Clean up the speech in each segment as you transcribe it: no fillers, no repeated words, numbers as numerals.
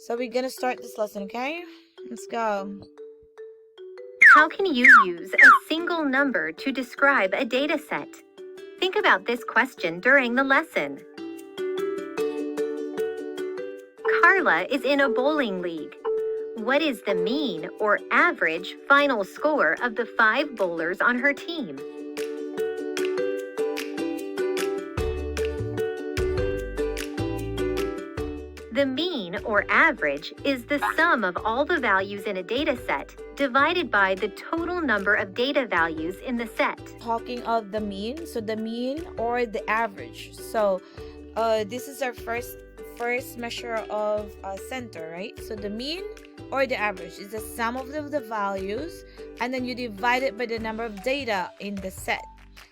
So we're gonna start this lesson, okay? Let's go. How can you use a single number to describe a data set? Think about this question during the lesson. Carla is in a bowling league. What is the mean or average final score of the 5 bowlers on her team? The mean or average is the sum of all the values in a data set divided by the total number of data values in the set. Talking of the mean, so the mean or the average. So this is our first measure of center, right? So the mean or the average is the sum of the values, and then you divide it by the number of data in the set.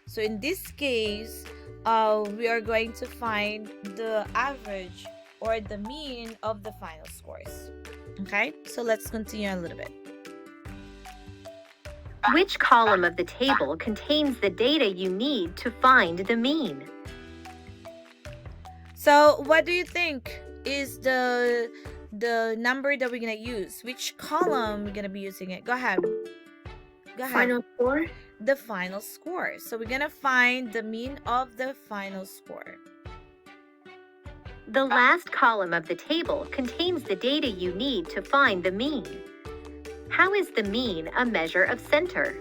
So in this case, we are going to find the average or the mean of the final scores. Okay, so let's continue a little bit. Which column of the table contains the data you need to find the mean? So what do you think is the number that we're gonna use? Which column we're gonna be using it? Go ahead. Final score? The final score. So we're gonna find the mean of the final score. The last column of the table contains the data you need to find the mean. How is the mean a measure of center?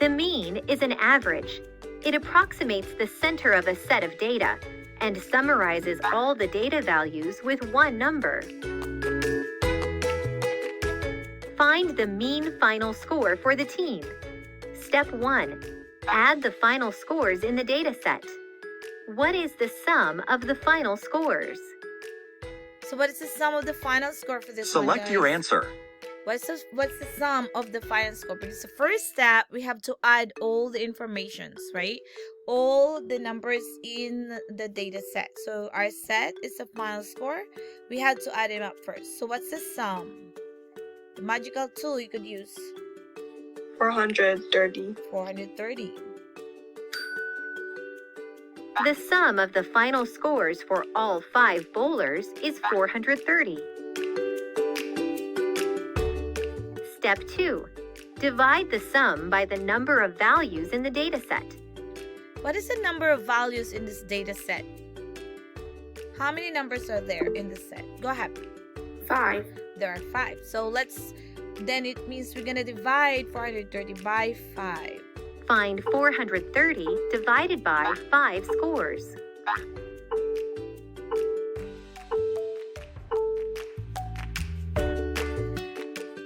The mean is an average. It approximates the center of a set of data and summarizes all the data values with one number. Find the mean final score for the team. Step 1. Add the final scores in the data set. What is the sum of the final scores? So what is the sum of the final score for this one, Select guys? your answer. What's the sum of the final score? Because the first step, we have to add all the informations, right? All the numbers in the data set. So our set is the final score. We had to add them up first. So what's the sum? The magical tool you could use. 430. 430. The sum of the final scores for all 5 bowlers is 430. Step 2. Divide the sum by the number of values in the data set. What is the number of values in this data set? How many numbers are there in the set? Go ahead. 5. There are 5. So then it means we're gonna divide 430 by 5. Find 430 divided by 5 scores.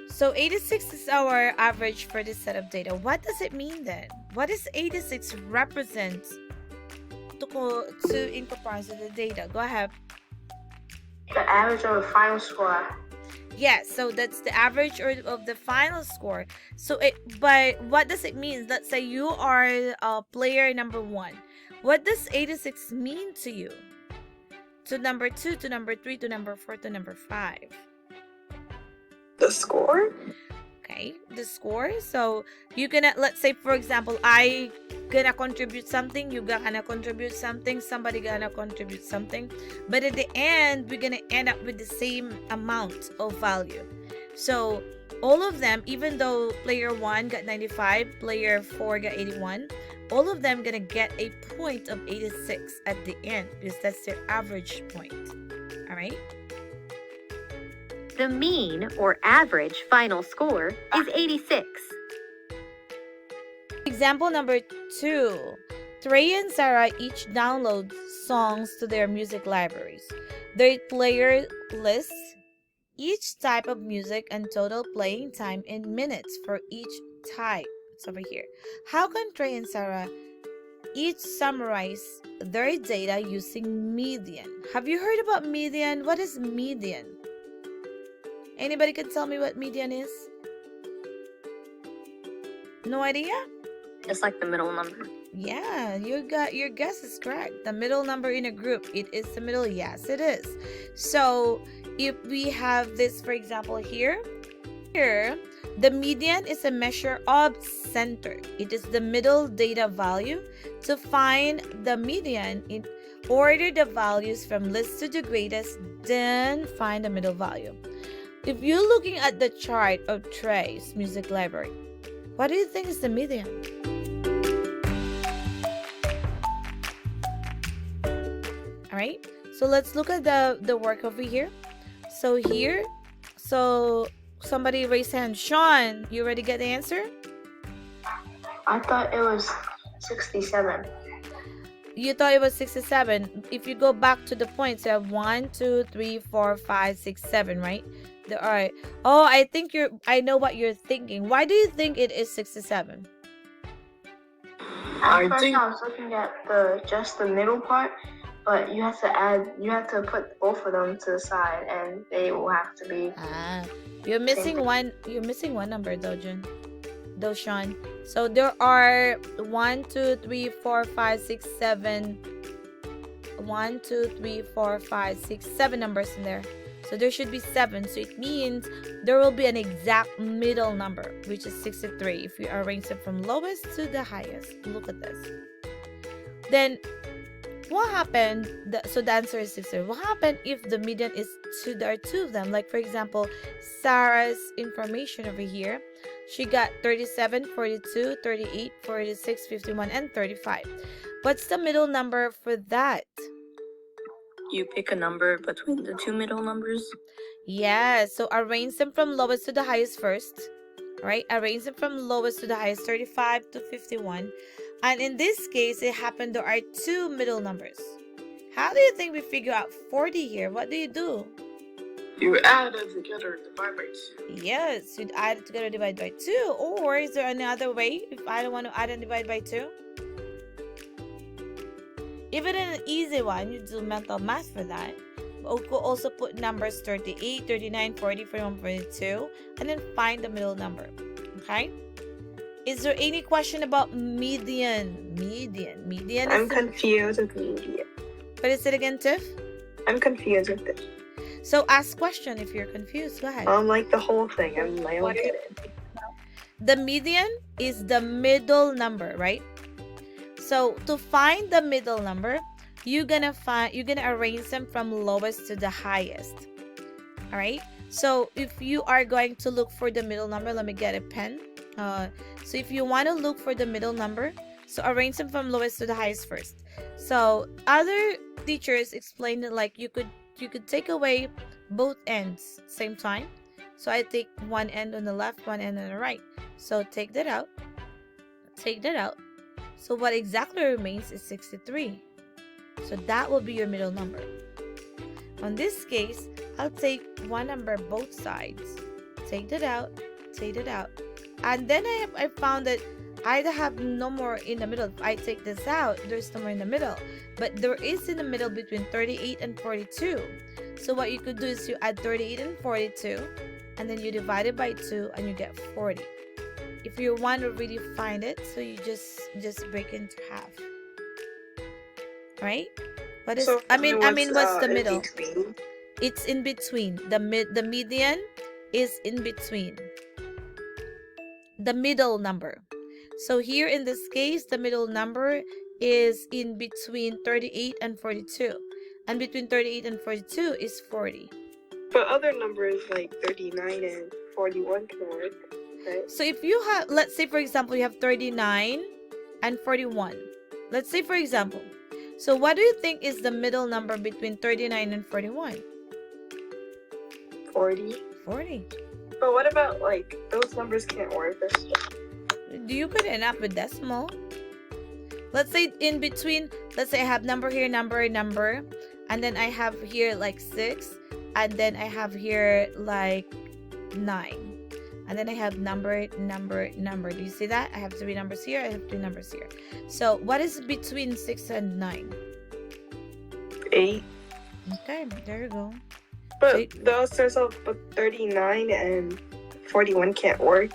So 86 is our average for this set of data. What does it mean then? What does 86 represent in comparison to the data? Go ahead. The average of the final score. Yes, so that's the average of the final score. But what does it mean? Let's say you are player number 1. What does 86 mean to you? To number 2, to number 3, to number 4, to number 5. The score? Okay, the score. So you gonna, let's say for example, I gonna contribute something, you gonna contribute something, somebody gonna contribute something, but at the end we're gonna end up with the same amount of value. So all of them, even though player 1 got 95, player 4 got 81, all of them gonna get a point of 86 at the end because that's their average point. All right. The mean or average final score is 86. Example number 2. Trey and Sarah each download songs to their music libraries. Their player lists each type of music and total playing time in minutes for each type. It's over here. How can Trey and Sarah each summarize their data using median? Have you heard about median? What is median? Anybody can tell me what median is? No idea? It's like the middle number. Yeah, your guess is correct. The middle number in a group, it is the middle. Yes, it is. So if we have this, for example, here, the median is a measure of center. It is the middle data value. To find the median Order the values from least to the greatest, then find the middle value. If you're looking at the chart of Trey's music library, what do you think is the median? All right, so let's look at the work over here. So here, somebody raise hand. Sean, you already get the answer? I thought it was 67. You thought it was 67. If you go back to the points, you have 1, 2, 3, 4, 5, 6, 7, right? All right. Oh, I know what you're thinking. Why do you think it is 67? At first I was looking at just the middle part, but you have to put both of them to the side, and they will have to be. You're missing one number though, Sean. So there are 1, 2, 3, 4, 5, 6, 7. 1, 2, 3, 4, 5, 6, 7 numbers in there. So there should be 7. So it means there will be an exact middle number, which is 63. If you arrange it from lowest to the highest. Look at this. Then what happened? So the answer is 63. What happened if the median is there are two of them? Like for example, Sarah's information over here. She got 37, 42, 38, 46, 51, and 35. What's the middle number for that? You pick a number between the two middle numbers. Yeah, so arrange them from lowest to the highest first. Right? Arrange them from lowest to the highest, 35 to 51. And in this case, it happened there are two middle numbers. How do you think we figure out 40 here? What do you do? You add it together and divide by 2. Yes, you'd add it together, divide by 2. Or is there another way if I don't want to add and divide by 2? Even in an easy one, you do mental math for that. We could also put numbers 38, 39, 40, 41, 42, and then find the middle number. Okay? Is there any question about median? Median. I'm confused with median. What is it again, Tiff? I'm confused with it. So ask question if you're confused. Go ahead. Like the whole thing. I'm like, okay. The median is the middle number, right? So to find the middle number, you're gonna arrange them from lowest to the highest. All right. So if you are going to look for the middle number, let me get a pen. So if you want to look for the middle number, so arrange them from lowest to the highest first. So other teachers explained it like you could take away both ends same time. So I take one end on the left, one end on the right. So take that out. So what exactly remains is 63. So that will be your middle number. On this case, I'll take one number both sides. Take that out. And then I found that I have no more in the middle. If I take this out, there's no more in the middle. But there is in the middle between 38 and 42. So what you could do is you add 38 and 42, and then you divide it by 2, and you get 40. If you want to really find it, so you just break it into half. Right? What is? So I mean, what's the middle? Between? It's in between. The median is in between. The middle number. So here in this case, the middle number is in between 38 and 42. And between 38 and 42 is 40. But other numbers like 39 and 41 can work, right? So if you have, let's say for example, you have 39 and 41. Let's say for example. So what do you think is the middle number between 39 and 41? 40. 40. But what about like those numbers can't work? You could end up with decimal. Let's say in between, let's say I have number here, number, and then I have here like 6, and then I have here like 9, and then I have number. Do you see that? I have 3 numbers here, I have 3 numbers here. So what is between 6 and 9? 8. Okay, there you go. But those but 39 and 41 can't work.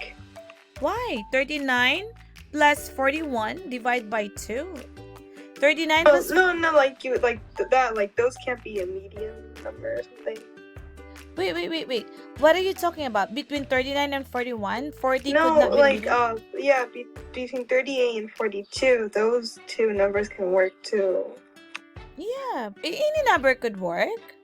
Why? 39 plus 41 divide by 2. 39 plus... No, like you like that, like those can't be a median number or something. Wait. What are you talking about? Between 39 and 41? 40 no, could not be like median? between 38 and 42, those two numbers can work too. Yeah, any number could work.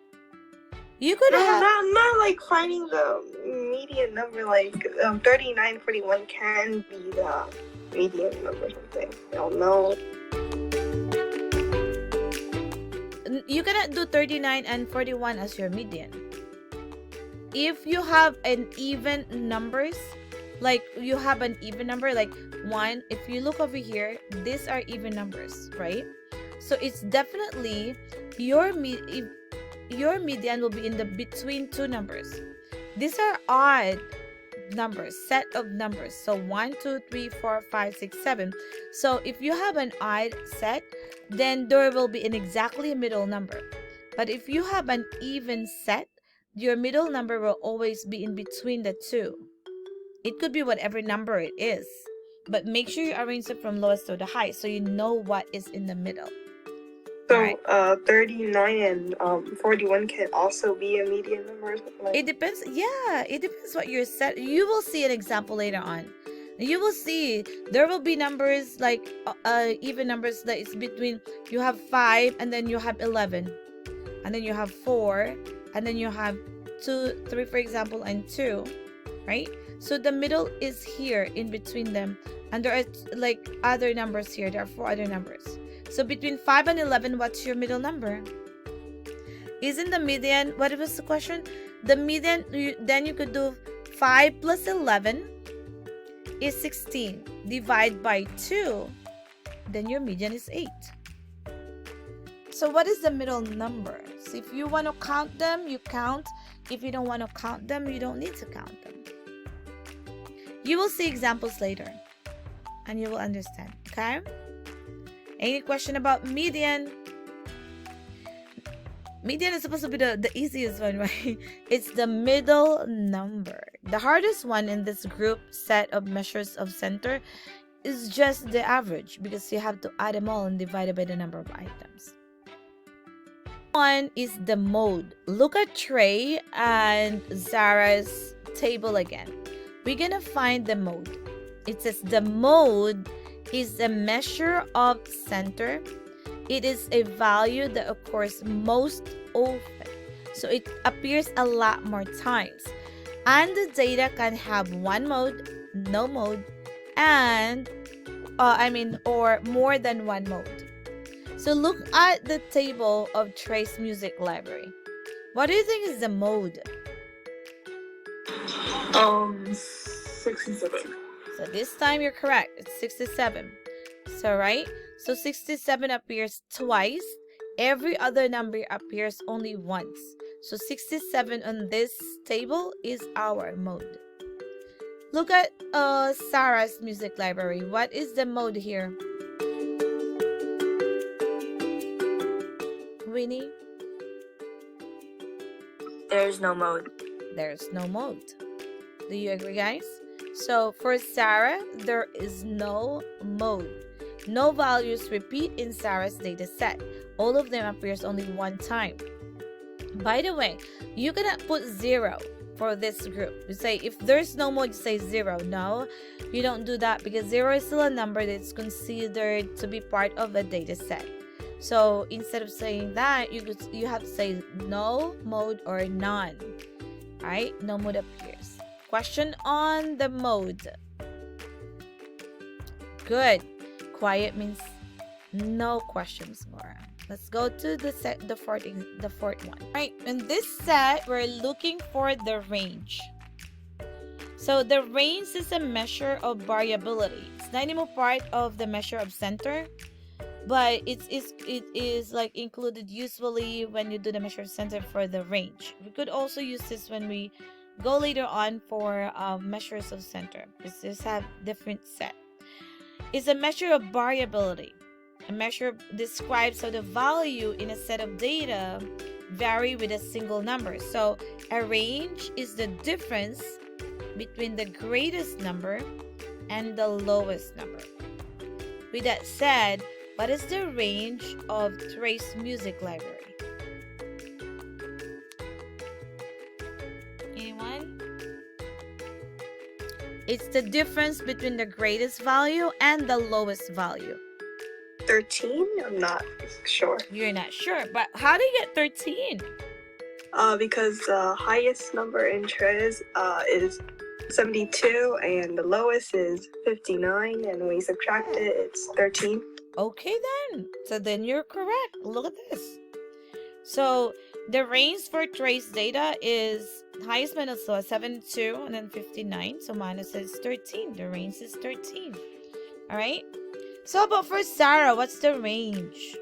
You could No, have. not like finding the median number. Like 3941 can be the median number or something. I don't know. You cannot do 39 and 41 as your median. If you have an even numbers, like you have an even number like 1, if you look over here, these are even numbers, right? So it's definitely your median will be in the between two numbers. These are odd numbers, set of numbers. So 1, 2, 3, 4, 5, 6, 7. So if you have an odd set, then there will be an exactly middle number. But if you have an even set, your middle number will always be in between the two. It could be whatever number it is, but make sure you arrange it from lowest to the highest so you know what is in the middle. So 39 and 41 can also be a median number or something like that? It depends. Yeah, it depends what you're set. You will see an example later on. You will see there will be numbers like even numbers that is between, you have 5 and then you have 11 and then you have 4 and then you have 2, 3 for example, and 2, right? So the middle is here in between them, and there are like other numbers here. There are 4 other numbers. So between 5 and 11, what's your middle number? Isn't the median, what was the question? The median, then you could do 5 plus 11 is 16. Divide by 2, then your median is 8. So what is the middle number? So if you want to count them, you count. If you don't want to count them, you don't need to count them. You will see examples later and you will understand, okay? Any question about median? Median is supposed to be the easiest one, right? It's the middle number. The hardest one in this group set of measures of center is just the average, because you have to add them all and divide it by the number of items. One is the mode. Look at Trey and Sarah's table again. We're gonna find the mode. It says the mode is a measure of center. It is a value that occurs most often, so it appears a lot more times, and the data can have one mode, no mode, and or more than one mode. So look at the table of Trey's music library. What do you think is the mode? 67. So this time you're correct. It's 67. So right? So 67 appears twice. Every other number appears only once. So 67 on this table is our mode. Look at Sarah's music library. What is the mode here? Winnie? There's no mode. There's no mode. Do you agree, guys? So for Sarah, there is no mode. No values repeat in Sarah's data set. All of them appears only one time. By the way, you cannot put 0 for this group. You say if there's no mode, you say 0. No, you don't do that, because 0 is still a number that's considered to be part of a data set. So instead of saying that, you have to say no mode or none. Right? No mode appears. Question on the mode. Good. Quiet means no questions more. Let's go to the fourth one. Right, in this set, we're looking for the range. So the range is a measure of variability. It's not anymore part of the measure of center, but it is like included usually when you do the measure of center for the range. We could also use this when we go later on for measures of center, because these have different set. It's a measure of variability. A measure describes how the value in a set of data vary with a single number. So a range is the difference between the greatest number and the lowest number. With that said, what is the range of Trey's music library? Anyone? It's the difference between the greatest value and the lowest value. 13? I'm not sure. You're not sure, but how do you get 13? Because the highest number in Trey's is 72 and the lowest is 59, and when you subtract it, it's 13. Okay then. So then you're correct. Look at this. So the range for Trey's data is highest minus lowest 72 and then 59. So minus is 13. The range is 13. Alright? So how about for Sarah, what's the range?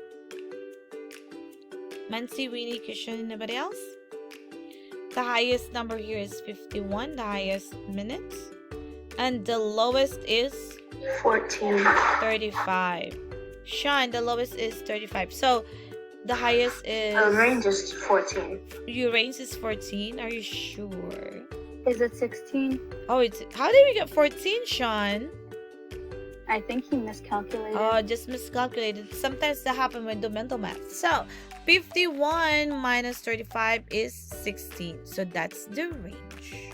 Mansi, Winnie, Kishan, anybody else? The highest number here is 51, the highest minutes. And the lowest is 14. 35. Sean, the lowest is 35. So the highest is... range is 14. Your range is 14. Are you sure? Is it 16? Oh, it's... How did we get 14, Sean? I think he miscalculated. Oh, just miscalculated. Sometimes that happens when do mental math. So 51 minus 35 is 16. So that's the range.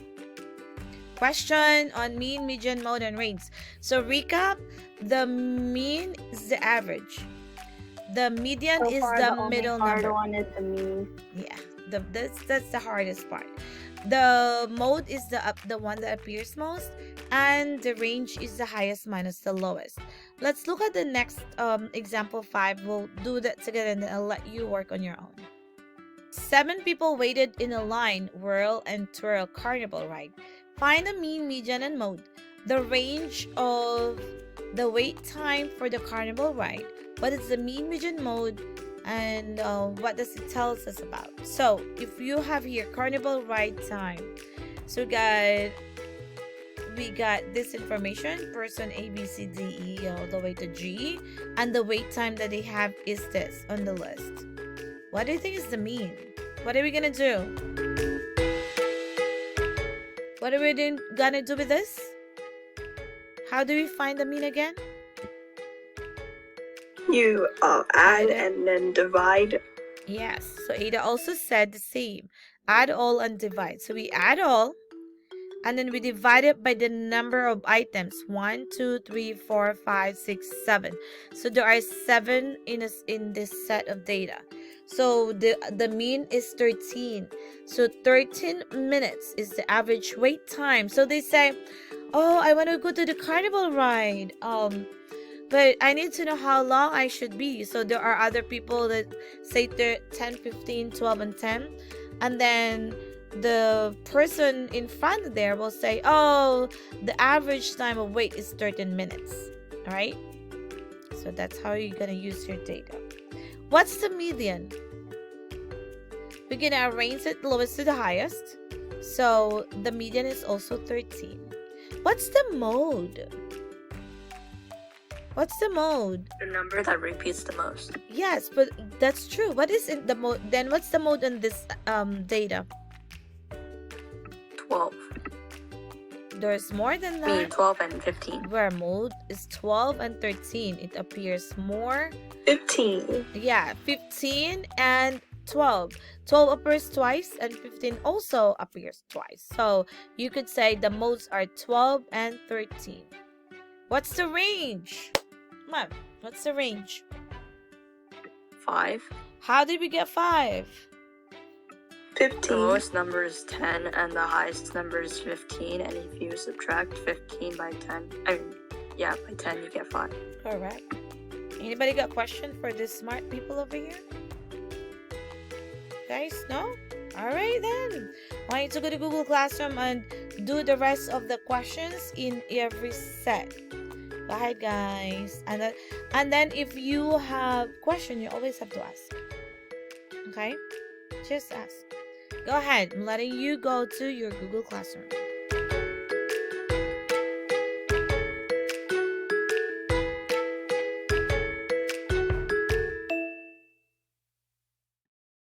Question on mean, median, mode, and range. So recap, the mean is the average. The median So is far, the only middle hard number. one is the mean. Yeah, that's the hardest part. The mode is the one that appears most, and the range is the highest minus the lowest. Let's look at the next example 5. We'll do that together and then I'll let you work on your own. 7 people waited in a line, whirl and twirl carnival ride. Find the mean, median, and mode. The range of the wait time for the carnival ride. What is the mean, median, mode, and what does it tell us about? So if you have here carnival ride time, so we got this information, person A, B, C, D, E all the way to G, and the wait time that they have is this on the list. What do you think is the mean? What are we gonna do? What are we gonna do with this? How do we find the mean again? You add and then divide. Yes, so Ada also said the same. Add all and divide. So we add all and then we divide it by the number of items. 1, 2, 3, 4, 5, 6, 7. So there are 7 in this set of data. So the mean is 13. So 13 minutes is the average wait time. So they say, oh, I want to go to the carnival ride. But I need to know how long I should be. So there are other people that say 10, 15, 12, and 10. And then the person in front there will say, oh, the average time of wait is 13 minutes. All right? So that's how you're going to use your data. What's the median? We're going to arrange it lowest to the highest. So the median is also 13. What's the mode? What's the mode? The number that repeats the most. Yes, but that's true. What is in the mode? Then what's the mode in this data? 12. There's more than I mean, that. 12 and 15. Where mode is 12 and 13. It appears more. 15. Yeah, 15 and 12. 12 appears twice and 15 also appears twice. So you could say the modes are 12 and 13. What's the range? Come on, what's the range? 5. How did we get 5? 15. The lowest number is 10 and the highest number is 15. And if you subtract 15 by 10, by 10, you get 5. Correct. Anybody got a question for these smart people over here? Guys, no? Alright then. I want you to go to Google Classroom and do the rest of the questions in every set. Go ahead, guys. And then if you have question, you always have to ask. Okay? Just ask. Go ahead. I'm letting you go to your Google Classroom.